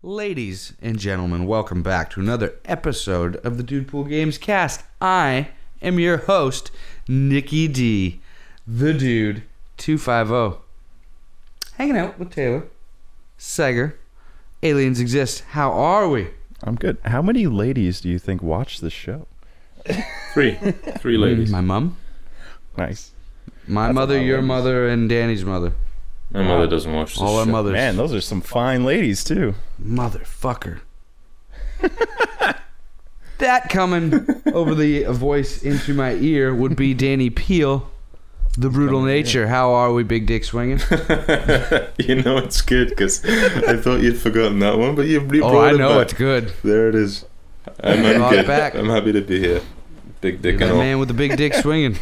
Ladies and gentlemen, welcome back to another episode of the DUDEPOOL Gamescast. I am your host, Nicky D, the Dude 250. Hanging out with Taylor, Sager. Aliens exist. How are we? I'm good. How many ladies do you think watch this show? Three ladies. My mom, Nice. my That's mother, a lot of your ladies. mother, and Danny's mother. My mother doesn't watch this All our shit. mothers. Man, those are some fine ladies too. Motherfucker. That coming over the voice into my ear would be Danny Peel, the brutal nature. How are we, big dick swinging? You know it's good because I thought you'd forgotten that one, but you brought I it know back. it's good. There it is. I'm Brought it good. back. I'm happy to be here. Big dick That and all. man with the big dick swinging.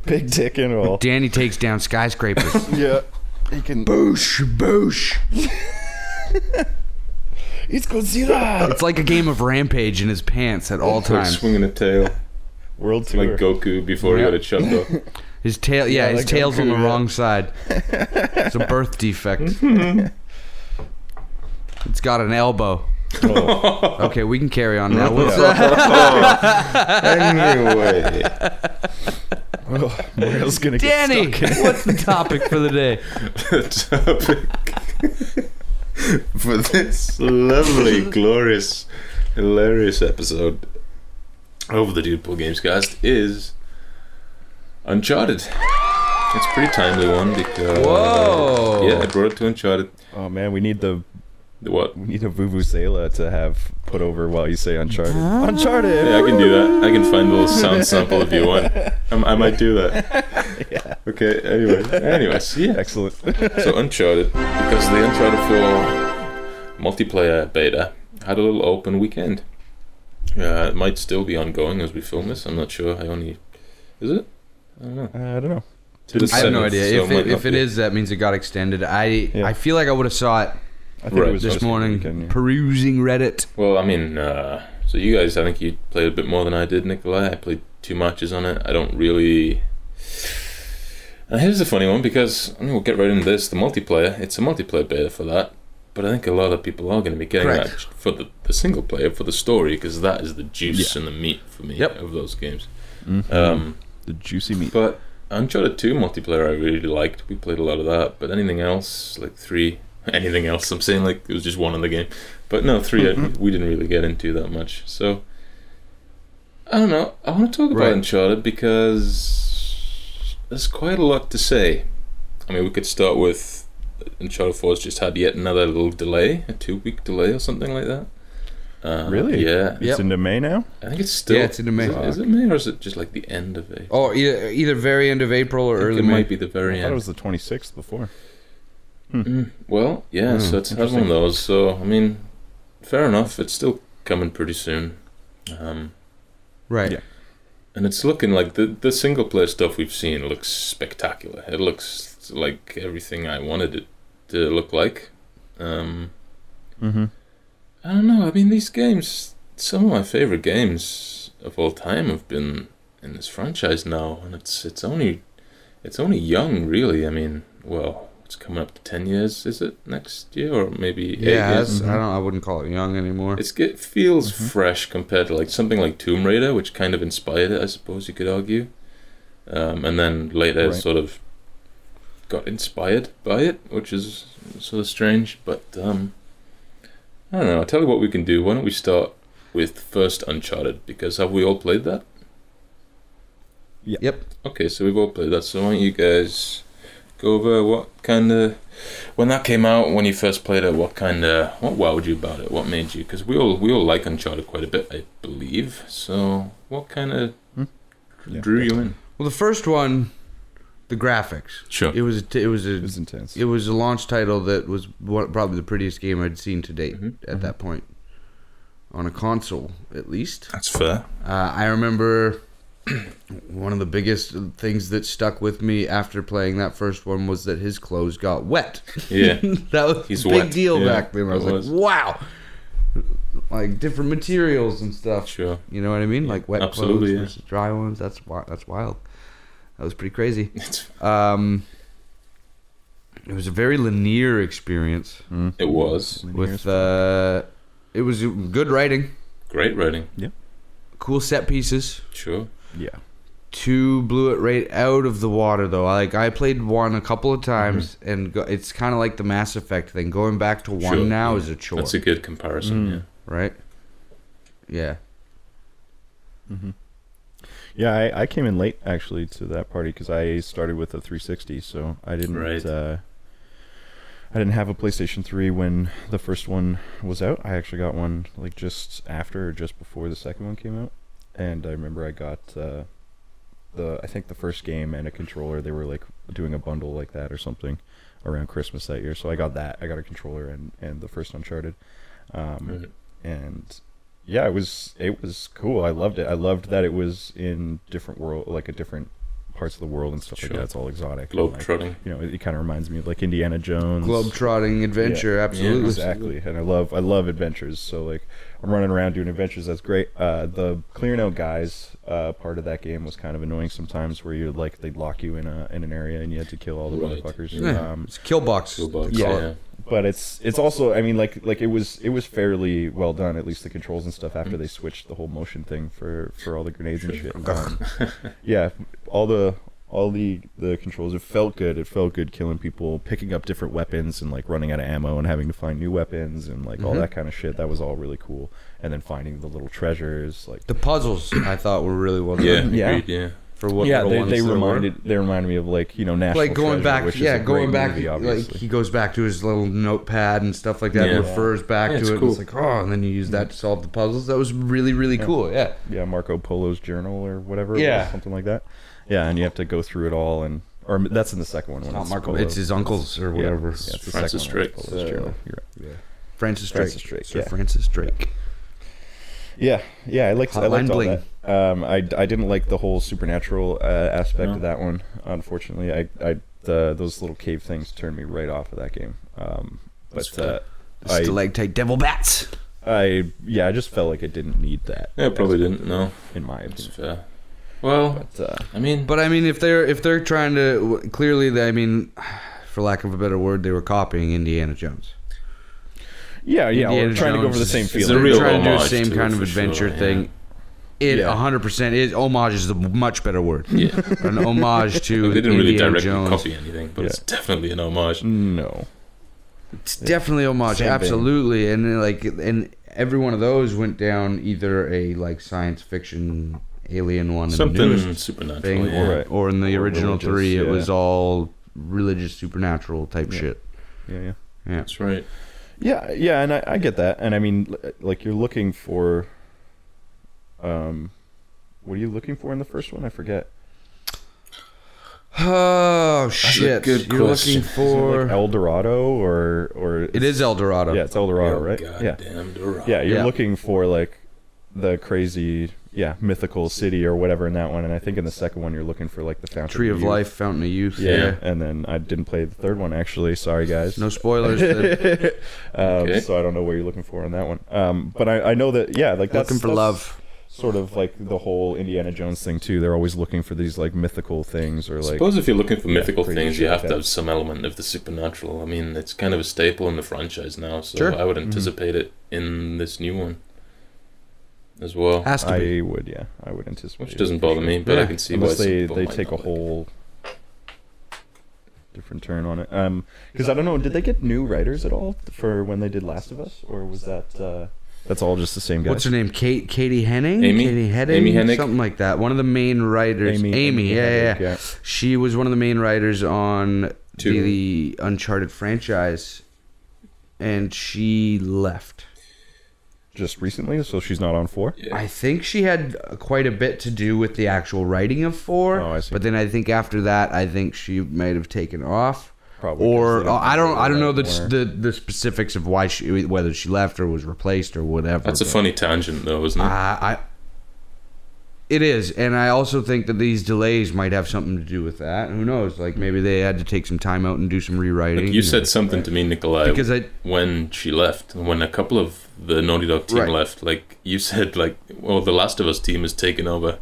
Big dick and all. Danny takes down skyscrapers. Yeah. He can. Boosh, boosh. It's Godzilla. It's like a game of Rampage in his pants at all It's like times. swinging a tail, World tour. like Goku before he Yep. got it chopped off. His tail, Yeah, his like tail's on the Goku, yeah. wrong side. It's a birth defect. It's got an elbow. Oh. Okay, we can carry on now. What's Anyway, Oh, Morel's gonna get Danny, stuck in. what's the topic for the day? the topic for this lovely, glorious, hilarious episode of the DUDEPOOL Gamescast is Uncharted. It's a pretty timely one because Whoa. yeah, I brought it to Uncharted. Oh man, we need a What? vuvuzela to have put over while you say Uncharted. Uncharted. Yeah, I can do that. I can find a little sound sample if you want. I might do that. Yeah. Okay. Anyways, yeah. Excellent. So Uncharted, because the Uncharted 4 multiplayer beta had a little open weekend. It might still be ongoing as we film this. I'm not sure. Is it? I don't know. I don't know. To the I have no 7th, idea. so If might it not be. is, that means it got extended. I feel like I would have saw it I think Right. it was this supposed to be morning, weekend, yeah. perusing Reddit. Well, I mean, so you guys, I think you played a bit more than I did, Nikolai. I played 2 matches on it. I don't really. And here's the funny one, because I mean, we'll get right into this. The multiplayer, it's a multiplayer beta for that, but I think a lot of people are going to be getting Correct. that for the single player, for the story, because that is the juice and the meat for me Yep. of those games. Mhm. The juicy meat. But Uncharted 2 multiplayer I really liked. We played a lot of that, but anything else, like 3, anything else, I'm saying like it was just one in the game. But no, 3 we didn't really get into that much. So, I don't know. I want to talk about Right. Uncharted because there's quite a lot to say. I mean, we could start with Uncharted 4's just had yet another little delay, a 2-week delay or something like that. Really? Yeah. It's into May now? I think it's still... Yeah, it's into May. Is it May or is it just like the end of April? Oh, either very end of April or I think early it May. might be the I very thought end. it was the 26th before. Well, yeah, so it's had one of those. So, I mean, fair enough. It's still coming pretty soon. Right. Yeah. And it's looking like the single player stuff we've seen looks spectacular. It looks like everything I wanted it to look like. Mm-hmm. I don't know. I mean, these games, some of my favorite games of all time have been in this franchise now, and it's only young, really. I mean, well, it's coming up to 10 years, is it, next year? Or maybe 8 Yeah, years? I wouldn't call it young anymore. It feels fresh compared to like something like Tomb Raider, which kind of inspired it, I suppose you could argue. And then later Right. sort of got inspired by it, which is sort of strange. But I don't know. I'll tell you what we can do. Why don't we start with first Uncharted? Because have we all played that? Yep. Okay, so we've all played that. So why don't you guys go over what kind of, when that came out, when you first played it, what wowed you about it? What made you? Because we all like Uncharted quite a bit, I believe. So what kind of drew you in? Well, the first one, the graphics. Sure. It was It was intense. It was a launch title that was probably the prettiest game I'd seen to date at that point, on a console at least. That's fair. I remember one of the biggest things that stuck with me after playing that first one was that his clothes got wet. Yeah. That was He's a big wet. deal Yeah, back then. I was it like, wow. Like different materials and stuff. Sure. You know what I mean? Like wet absolutely, clothes yeah. versus dry ones. That's wild. That was pretty crazy. It's It was a very linear experience. It was. With it was good writing. Great writing. Yeah. Cool set pieces. Sure. Yeah. 2 blew it right out of the water, though. I played 1 a couple of times, and it's kind of like the Mass Effect thing. Going back to 1 now is a chore. That's a good comparison, yeah. Right? Yeah. Yeah, I came in late, actually, to that party, because I started with a 360, so I didn't... I didn't have a PlayStation 3 when the first one was out. I actually got one like just after or just before the second one came out. And I remember I got I think the first game and a controller. They were like doing a bundle like that or something around Christmas that year. So I got that. I got a controller and the first Uncharted. And yeah, it was cool. I loved it. I loved that it was in different world, like a different parts of the world and stuff like that. It's all exotic. Globe-trotting. Like, it kind of reminds me of like Indiana Jones. Globe-trotting adventure, absolutely. Yeah, exactly. And I love adventures. So like I'm running around doing adventures. That's great. The clearing out guys part of that game was kind of annoying sometimes, where you like they'd lock you in an area and you had to kill all the motherfuckers. Yeah. It's kill box. Yeah. But it's also, I mean, like it was fairly well done, at least the controls and stuff, after they switched the whole motion thing for all the grenades and shit. Yeah, all the controls, it felt good. It felt good killing people, picking up different weapons, and like running out of ammo and having to find new weapons and like all that kind of shit. That was all really cool. And then finding the little treasures, like the puzzles, I thought were really well done. Yeah. For what they reminded me of like, you know, National like going Treasure, back, which is a going great back, movie, like he goes back to his little notepad and stuff like that, and refers back to it. Cool. And it's like, oh, and then you use that to solve the puzzles. That was really, really cool. Yeah. Yeah, Marco Polo's journal or whatever. It was, something like that. Yeah, and you have to go through it all, or that's in the second one. Not Marco, it's his uncle's or whatever. Yeah, it's the Francis Drake. Journal. Francis Drake. Sir Francis Drake. Yeah, I liked all bling. that. I didn't like the whole supernatural aspect of that one. Unfortunately, those little cave things turned me right off of that game. Stalactite devil bats. I just felt like it didn't need that. Yeah, probably didn't. No, in my opinion. That's fair. Well, I mean, if they're trying to clearly, for lack of a better word, they were copying Indiana Jones. Yeah, we're trying to go for the same feel. They're trying to do the same kind of adventure thing. It 100% is. Homage is a much better word. Yeah, an homage to. They didn't really directly Jones. copy anything, but it's definitely an homage. No, it's definitely homage. Same absolutely, thing. And every one of those went down either a like science fiction alien one, something supernatural thing, or in the original 3, it was all religious supernatural type shit. Yeah, that's right. Yeah, and I get that. And I mean, like, you're looking for... what are you looking for in the first one? I forget. Oh, shit. Good you're question. Looking for... Like El Dorado, or... It is El Dorado. Yeah, it's El Dorado, right? Goddamn Dorado. Yeah, you're looking for, like, the crazy... mythical city or whatever in that one, and I think in the second one you're looking for like the Fountain Tree of Life, Fountain of Youth. Yeah, and then I didn't play the third one actually. Sorry guys, no spoilers. So I don't know what you're looking for in that one. But I know that like that's looking for love. Sort of like the whole Indiana Jones thing too. They're always looking for these like mythical things or like. I suppose if you're looking for mythical things, you have to have some element of the supernatural. I mean, it's kind of a staple in the franchise now, so I would anticipate it in this new one as well. Has to be. I would anticipate. Which doesn't bother me, but I can see unless why they take a whole different turn on it. Because I don't know, did they get new writers at all for when they did Last of Us, or was that that's all just the same guys? What's her name? Katie Henning? Amy Hennig? Something like that. One of the main writers. Amy. Yeah. She was one of the main writers on the Uncharted franchise, and she left. Just recently, so she's not on 4? Yeah. I think she had quite a bit to do with the actual writing of 4. Oh, I see. But then I think after that, I think she might have taken off. Probably. Or I don't know the specifics of why whether she left or was replaced or whatever. That's a funny tangent, though, isn't it? It is, and I also think that these delays might have something to do with that. Who knows? Like, maybe they had to take some time out and do some rewriting. Like you said something to me, Nikolai, because when she left, when a couple of the Naughty Dog team left, like, you said, like, well, the Last of Us team is taking over.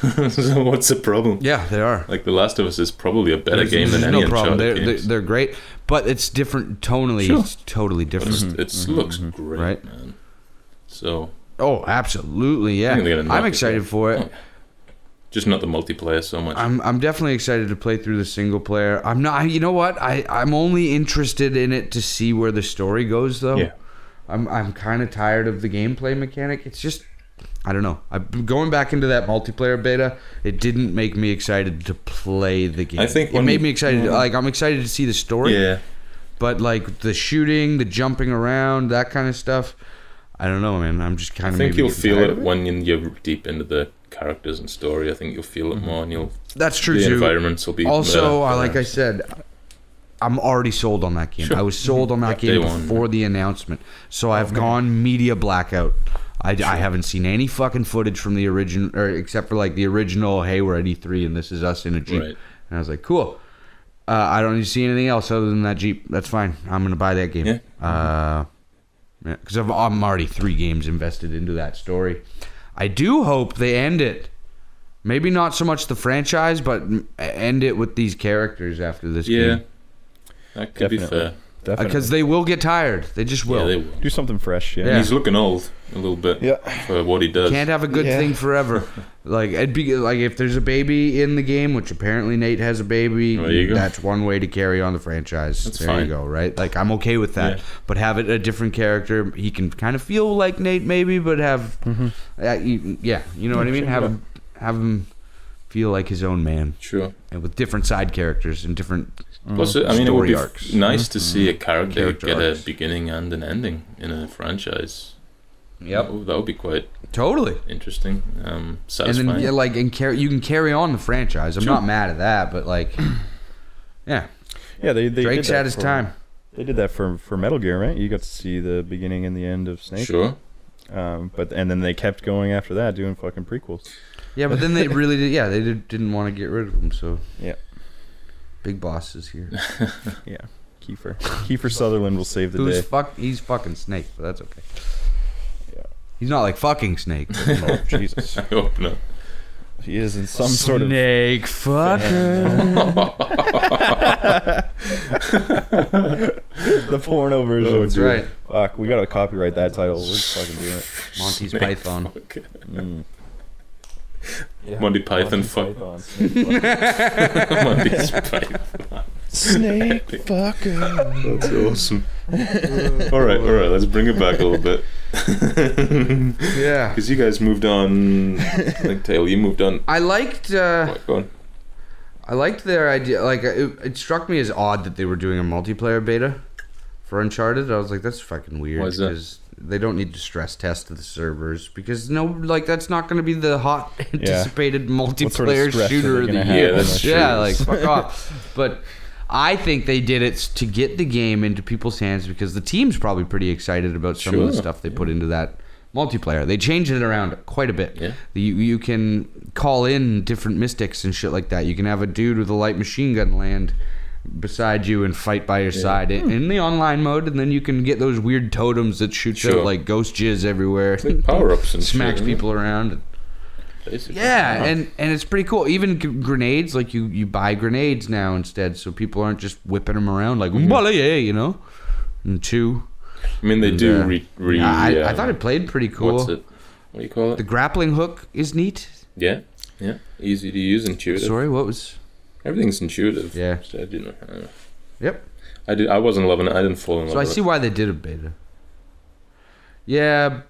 So what's the problem? Yeah, they are. Like The Last of Us is probably a better game than any Uncharted games. They're great, but it's different tonally. Sure. It's totally different. It looks great, right? man. So. Oh, absolutely, yeah. I'm excited for it. Just not the multiplayer so much. I'm definitely excited to play through the single player. I'm not. You know what? I'm only interested in it to see where the story goes, though. Yeah. I'm kind of tired of the gameplay mechanic. It's just, I don't know. I'm going back into that multiplayer beta. It didn't make me excited to play the game. I think it made me excited. Like, I'm excited to see the story. Yeah. But like the shooting, the jumping around, that kind of stuff, I don't know, man. I'm just kind of. I think you'll feel it when you're deep into the characters and story. I think you'll feel it more, and you'll. That's true the too. Environments will be. Also, like I said, I'm already sold on that game. Sure. I was sold on that game before the announcement, so I've gone media blackout. I haven't seen any fucking footage from the original, or except for like the original. Hey, we're at E3 and this is us in a Jeep. Right. And I was like, cool. I don't need to see anything else other than that Jeep. That's fine. I'm gonna buy that game. Yeah. Because I'm already 3 games invested into that story. I do hope they end it. Maybe not so much the franchise, but end it with these characters after this game. Yeah, that could be fair. Because they will get tired. They just will. Yeah, they will. Do something fresh. Yeah. He's looking old a little bit for what he does. Can't have a good thing forever. Like it'd be like if there's a baby in the game, which apparently Nate has a baby. That's one way to carry on the franchise. That's there fine. you go. Right? Like I'm okay with that. Yeah. But have it a different character. He can kind of feel like Nate maybe, but have you know what I mean. Have him feel like his own man. Sure. And with different side characters and different. Plus, I mean, it would be arcs. Nice to see a character get a beginning and an ending in a franchise. Yep, that would be quite interesting. Satisfying. And then you can carry on the franchise. I'm not mad at that, but like, they Drake's had his time. They did that for Metal Gear, right? You got to see the beginning and the end of Snake. Sure. But then they kept going after that, doing fucking prequels. Yeah, but then they really did. Yeah, they didn't want to get rid of him. So big boss is here. Yeah, Kiefer Sutherland will save the day. He's fucking Snake, but that's okay. Yeah, he's not like fucking Snake. Oh Jesus! I hope not. He is in some sort of Snake fucker. The porno version. Oh, that's right. Fuck, we gotta copyright that title. We're just fucking doing it. Monty's Python. Yeah, Monty Python. Monty's Python. Snake fucker. That's awesome. All right. Let's bring it back a little bit. Yeah. Because you guys moved on. Like Taylor, you moved on. I liked. Go on. I liked their idea. Like it struck me as odd that they were doing a multiplayer beta for Uncharted. I was like, that's fucking weird. Why is that? They don't need to stress test the servers because that's not going to be the hot anticipated multiplayer shooter of the year. Yeah, that's true. Yeah, like fuck off. But I think they did it to get the game into people's hands because the team's probably pretty excited about some of the stuff they put into that multiplayer. They changed it around quite a bit. Yeah. You can call in different mystics and shit like that. You can have a dude with a light machine gun land beside you and fight by your side in the online mode, and then you can get those weird totems that shoots out like ghost jizz everywhere, like power-ups and smacks shit, people around. Basically. Yeah, and it's pretty cool. Even grenades, like you buy grenades now instead, so people aren't just whipping them around like you know. And I mean, they do I thought it played pretty cool. What's it? What do you call it? The grappling hook is neat. Yeah. Easy to use, intuitive. Sorry, what was? Everything's intuitive. Yeah. So I don't know. Yep. I wasn't loving it. I didn't fall in love with it. So I see why they did a beta. Yeah,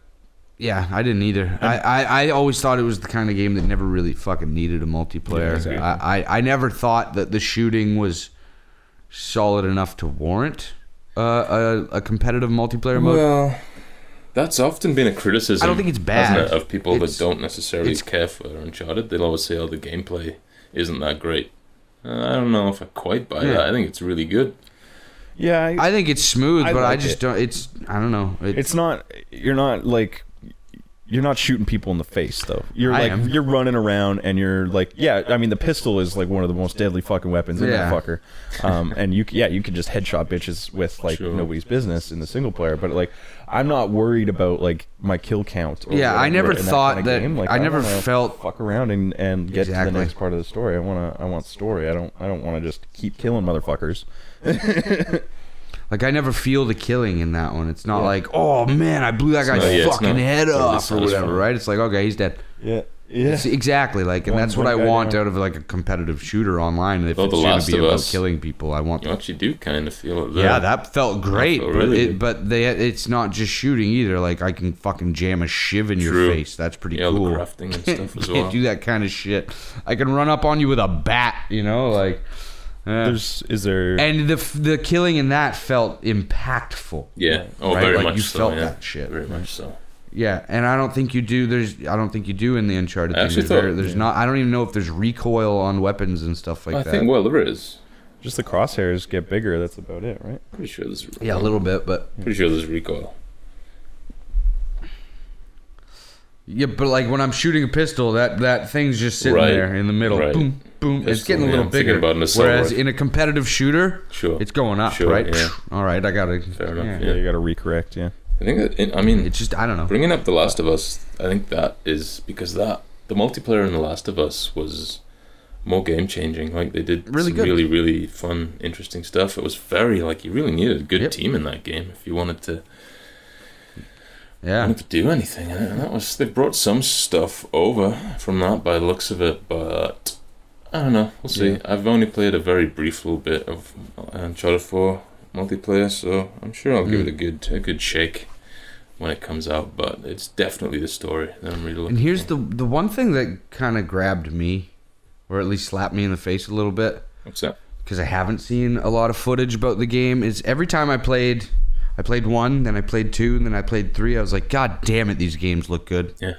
I didn't either. I always thought it was the kind of game that never really fucking needed a multiplayer. Yeah, exactly. I never thought that the shooting was solid enough to warrant a competitive multiplayer mode. Well, that's often been a criticism. I don't think it's bad. Hasn't it, of people that don't necessarily care for Uncharted. They'll always say, "Oh, the gameplay isn't that great." I don't know if I quite buy that. I think it's really good. Yeah, I think it's smooth, but I just don't. I don't know. It's not. You're not like. you're not shooting people in the face though. You're I like am. you're running around and you're like, yeah. I mean, the pistol is like one of the most deadly fucking weapons in that fucker. And you can just headshot bitches with like nobody's business in the single player. But like, I'm not worried about like my kill count. Or I never thought that. Like, I never felt fuck around and get to the next part of the story. I want story. I don't want to just keep killing motherfuckers. Like, I never feel the killing in that one. It's not like, oh man, I blew that guy's fucking head off or whatever, right? It's like, okay, he's dead. Yeah. It's exactly like, and that's what I want out of like a competitive shooter online. If it's going to be about killing people, I want. You actually do kind of feel it there. Yeah, that felt great, but it's not just shooting either. Like, I can fucking jam a shiv in your face. That's pretty cool. The crafting and stuff as well. Can't do that kind of shit. I can run up on you with a bat, you know, like. And the killing in that felt impactful. Yeah. Oh, right? very like much you so. felt Yeah. that shit. Very much so. Yeah, and I don't think you do. I don't think you do in the Uncharted thing. There's not. I don't even know if there's recoil on weapons and stuff like that. I think there is. Just the crosshairs get bigger. That's about it, right? Pretty sure there's. Yeah, a little bit, but pretty sure there's recoil. Yeah, but like when I'm shooting a pistol, that thing's just sitting there in the middle. Right. Boom, boom. Pistol, it's getting a little bigger. Whereas in a competitive shooter, it's going up, right? Yeah. All right, I got to. Fair enough. Yeah, you got to recorrect. Yeah. I think. It's just, I don't know. Bringing up The Last of Us, I think that is because the multiplayer in The Last of Us was more game changing. Like they did really good, really, really fun, interesting stuff. It was very like you really needed a good team in that game if you wanted to. Yeah. To do anything, and that was they brought some stuff over from that by the looks of it, but I don't know. We'll see. I've only played a very brief little bit of Uncharted 4 multiplayer, so I'm sure I'll give it a good shake when it comes out. But it's definitely the story that I'm really looking. And here's the one thing that kind of grabbed me, or at least slapped me in the face a little bit. What's that? Because I haven't seen a lot of footage about the game. Is every time I played 1, then I played 2, and then I played 3. I was like, God damn it, these games look good. Yeah.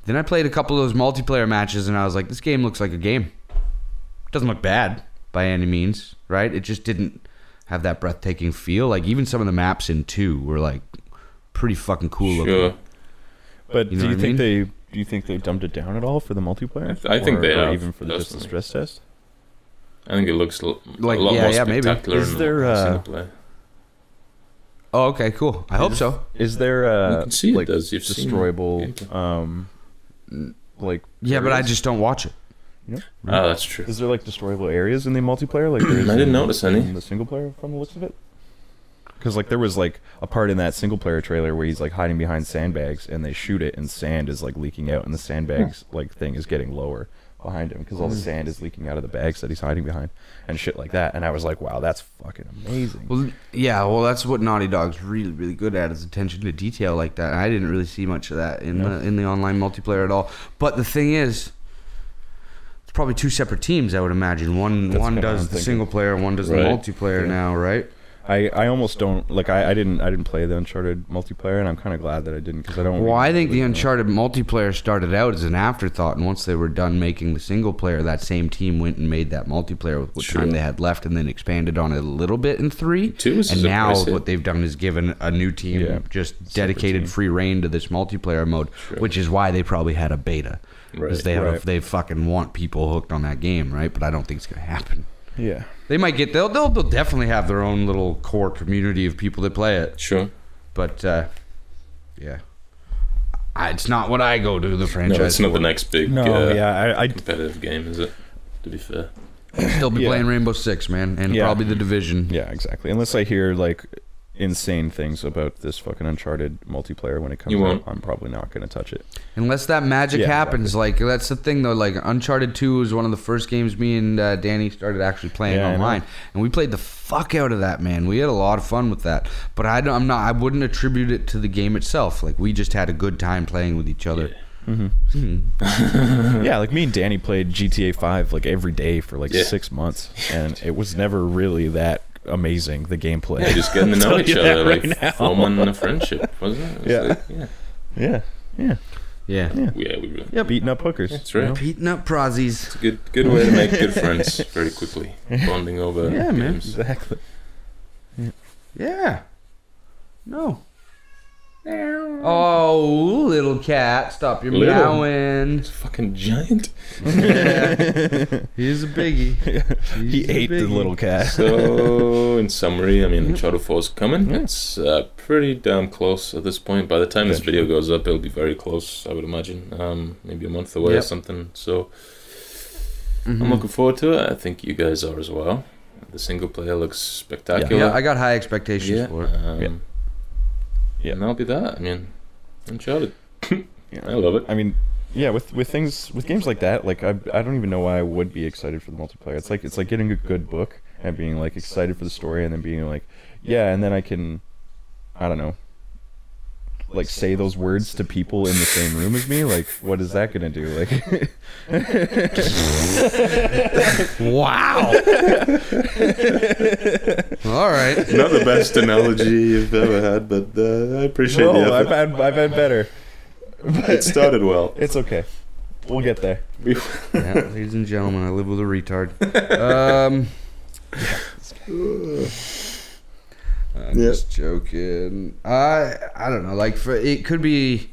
Then I played a couple of those multiplayer matches, and I was like, this game looks like a game. It doesn't look bad by any means, right? It just didn't have that breathtaking feel. Like, even some of the maps in 2 were, like, pretty fucking cool looking. But do you think they dumbed it down at all for the multiplayer? I think they have. Or even for just the stress test? I think it looks like a lot more spectacular maybe. Is there in single player. Oh, okay, cool. I hope so. Is there you can see like it does. You've destroyable like yeah, but I just don't watch it. You know? Oh, that's true. Is there like destroyable areas in the multiplayer? Like there is I didn't notice any in the single player from the looks of it. Because like there was like a part in that single player trailer where he's like hiding behind sandbags and they shoot it and sand is like leaking out and the sandbags like thing is getting lower behind him because all the sand is leaking out of the bags that he's hiding behind and shit like that. And I was like, wow, that's fucking amazing. Well, that's what Naughty Dog's really, really good at is attention to detail like that. I didn't really see much of that in the online multiplayer at all. But the thing is, it's probably 2 separate teams, I would imagine. One does the single player, one does the multiplayer now, right? I almost don't like I didn't play the Uncharted multiplayer and I'm kind of glad that I didn't because I don't. Well, I think the Uncharted multiplayer started out as an afterthought, and once they were done making the single player, that same team went and made that multiplayer with what time they had left, and then expanded on it a little bit in 3. And now what they've done is given a new team just dedicated free reign to this multiplayer mode, which is why they probably had a beta because they fucking want people hooked on that game, right? But I don't think it's gonna happen. Yeah. They might get they'll definitely have their own little core community of people that play it. Sure. But yeah. It's not what I go to the franchise. No, it's not the next big I competitive game, is it? To be fair. I'll still be playing Rainbow Six, man, and probably The Division. Yeah, exactly. Unless I hear like insane things about this fucking Uncharted multiplayer when it comes out, I'm probably not going to touch it. Unless that magic happens. Exactly. Like, that's the thing, though. Like, Uncharted 2 was one of the first games me and Danny started actually playing online. And we played the fuck out of that, man. We had a lot of fun with that. But I wouldn't attribute it to the game itself. Like, we just had a good time playing with each other. Yeah, like me and Danny played GTA 5 like every day for like 6 months. And it was never really that amazing, the gameplay. Yeah, just getting to know each other, like forming a friendship, wasn't it? Yeah, we really beating up hookers. That's right. Beating up prozzies. It's a good way to make good friends very quickly. Bonding over games. Man, exactly. Yeah. No. Oh, little cat, stop your meowing. It's fucking giant. Yeah. He's a biggie. He ate the little cat. So, in summary, I mean, Uncharted 4 is coming. It's pretty damn close at this point. By the time this video goes up, it'll be very close, I would imagine. Maybe a month away or something. So, I'm looking forward to it. I think you guys are as well. The single player looks spectacular. Yeah, I got high expectations for it. Yeah, and that'll be that. I mean, Uncharted. I love it. I mean, yeah, with games like that, like I don't even know why I would be excited for the multiplayer. It's like getting a good book and being like excited for the story, and then being like, yeah, and then I can, I don't know, like say those words to people in the same room as me. Like, what is that gonna do? Like, wow. All right. Not the best analogy you've ever had, but I appreciate it. I've had better. But it started well. It's okay. We'll get there. Yeah, ladies and gentlemen, I live with a retard. I'm just joking. I don't know. Like, it could be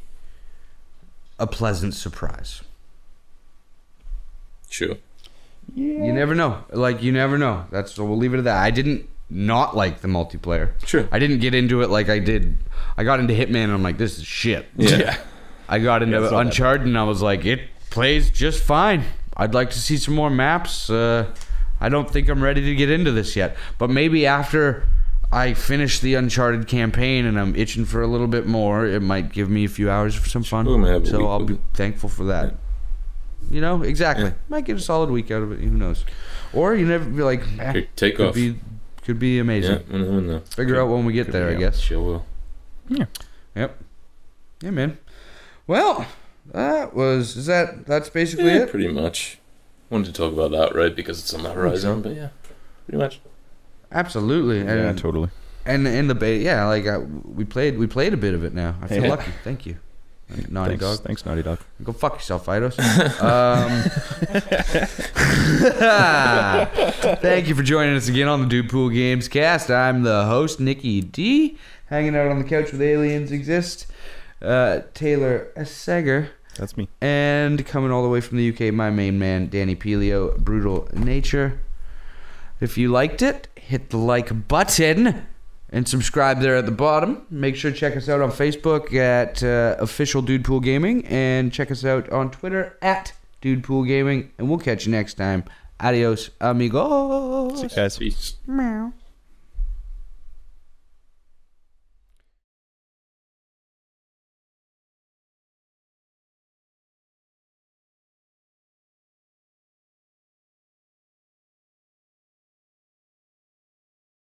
a pleasant surprise. Sure. Yeah. You never know. Like, you never know. So we'll leave it at that. I didn't not like the multiplayer. Sure. I didn't get into it like I did. I got into Hitman and I'm like, this is shit. Yeah. I got into Uncharted and I was like, it plays just fine. I'd like to see some more maps. I don't think I'm ready to get into this yet. But maybe after I finish the Uncharted campaign and I'm itching for a little bit more, it might give me a few hours for some fun. So I'll be thankful for that. You know, exactly. Yeah. Might get a solid week out of it. Who knows? Or you never be like, take off. Could be amazing. Yeah, no. Figure out when we get there, I guess. Sure will. Yeah. Yep. Yeah, man. Well, that's basically it? Pretty much. Wanted to talk about that, right? Because it's on the horizon, but yeah, pretty much. Absolutely. Yeah, totally. And in the beta, like we played a bit of it now. I feel lucky. Thank you, Naughty Dog. Thanks, Naughty Dog. Go fuck yourself, Eidos. Thank you for joining us again on the DUDEPOOL Gamescast. I'm the host, Nicky D, hanging out on the couch with aliens exist. Taylor Seger. That's me. And coming all the way from the UK, my main man, Danny Pelio, Brutal Nature. If you liked it, hit the like button and subscribe there at the bottom. Make sure to check us out on Facebook at Official DUDEPOOL Gaming, and check us out on Twitter at DUDEPOOL Gaming. And we'll catch you next time. Adios, amigos. See you guys. Peace. Meow.